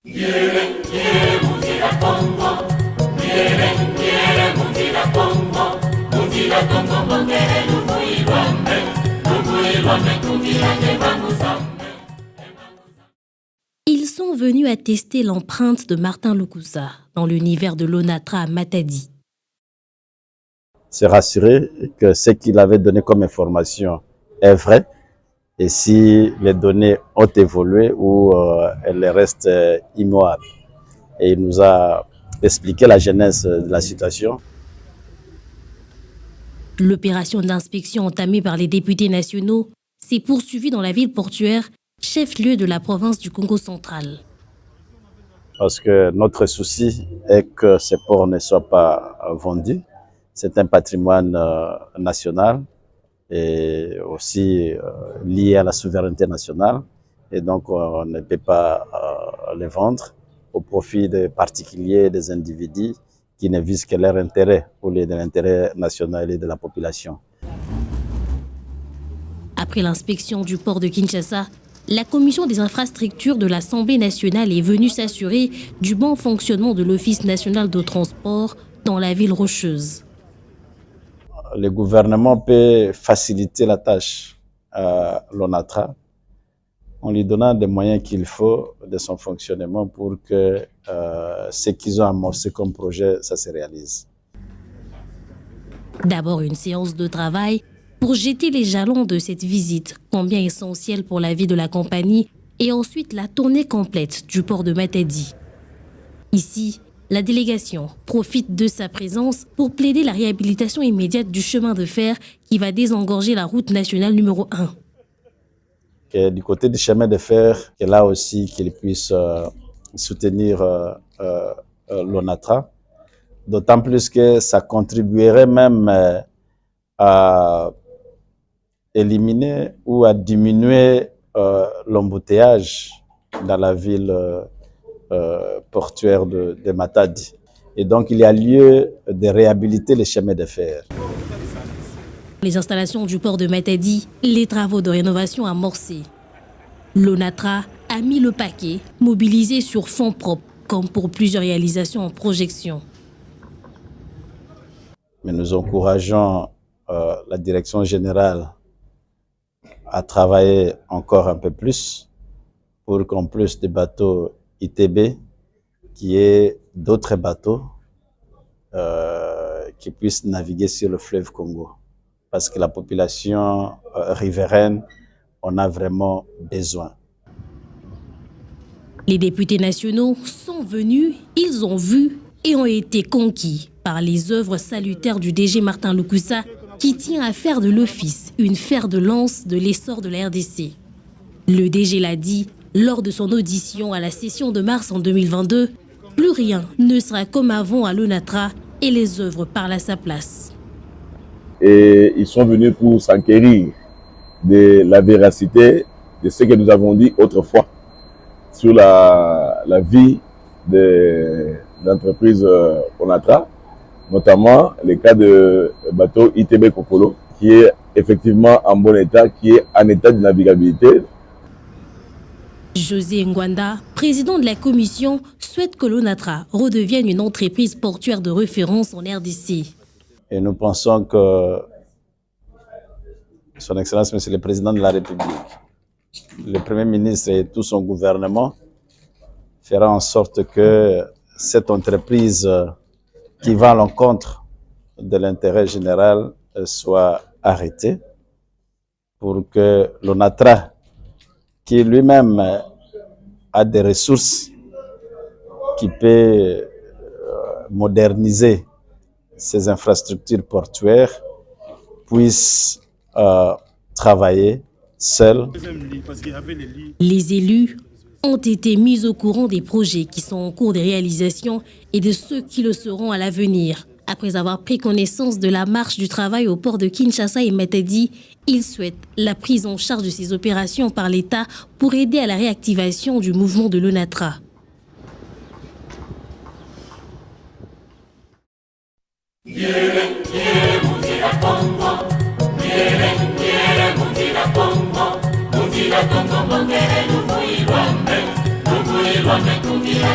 Ils sont venus attester l'empreinte de Martin Lukusa dans l'univers de l'Onatra à Matadi. Se rassurer que ce qu'il avait donné comme information est vrai et si les données ont évolué ou elles restent immuables. Et il nous a expliqué la genèse de la situation. L'opération d'inspection entamée par les députés nationaux s'est poursuivie dans la ville portuaire, chef-lieu de la province du Congo central. Parce que notre souci est que ces ports ne soient pas vendus. C'est un patrimoine national et aussi lié à la souveraineté nationale. Et donc, on ne peut pas les vendre au profit des particuliers, des individus qui ne visent que leur intérêt ou l'intérêt national et de la population. Après l'inspection du port de Kinshasa, la commission des infrastructures de l'Assemblée nationale est venue s'assurer du bon fonctionnement de l'Office national de transport dans la ville rocheuse. Le gouvernement peut faciliter la tâche à l'ONATRA en lui donnant des moyens qu'il faut de son fonctionnement pour que ce qu'ils ont amorcé comme projet, ça se réalise. D'abord une séance de travail pour jeter les jalons de cette visite, combien essentielle pour la vie de la compagnie, et ensuite la tournée complète du port de Matadi. Ici, la délégation profite de sa présence pour plaider la réhabilitation immédiate du chemin de fer qui va désengorger la route nationale numéro 1. Et du côté du chemin de fer, que là aussi qu'il puisse soutenir l'ONATRA, d'autant plus que ça contribuerait même à éliminer ou à diminuer l'embouteillage dans la ville portuaire de Matadi. Et donc, il y a lieu de réhabiliter les chemins de fer. Les installations du port de Matadi, les travaux de rénovation amorcés. L'ONATRA a mis le paquet, mobilisé sur fonds propres, comme pour plusieurs réalisations en projection. Mais nous encourageons la direction générale à travailler encore un peu plus pour qu'en plus des bateaux ITB, qu'il y ait d'autres bateaux qui puissent naviguer sur le fleuve Congo. Parce que la population riveraine en a vraiment besoin. Les députés nationaux sont venus, ils ont vu et ont été conquis par les œuvres salutaires du DG Martin Lukusa qui tient à faire de l'office une fer de lance de l'essor de la RDC. Le DG l'a dit lors de son audition à la session de mars en 2022, plus rien ne sera comme avant à l'ONATRA et les œuvres parlent à sa place. Et ils sont venus pour s'enquérir de la véracité de ce que nous avons dit autrefois sur la vie de l'entreprise ONATRA, notamment le cas de bateau ITB Kokolo, qui est effectivement en bon état, qui est en état de navigabilité. José Ngwanda, président de la commission, souhaite que l'ONATRA redevienne une entreprise portuaire de référence en RDC. Et nous pensons que Son Excellence, Monsieur le Président de la République, le Premier ministre et tout son gouvernement fera en sorte que cette entreprise qui va à l'encontre de l'intérêt général soit arrêtée pour que l'ONATRA, qui lui-même a des ressources qui peut moderniser ces infrastructures portuaires, puisse travailler seul. Les élus ont été mis au courant des projets qui sont en cours de réalisation et de ceux qui le seront à l'avenir. Après avoir pris connaissance de la marche du travail au port de Kinshasa et Matadi, ils souhaitent la prise en charge de ces opérations par l'État pour aider à la réactivation du mouvement de l'ONATRA. wametumia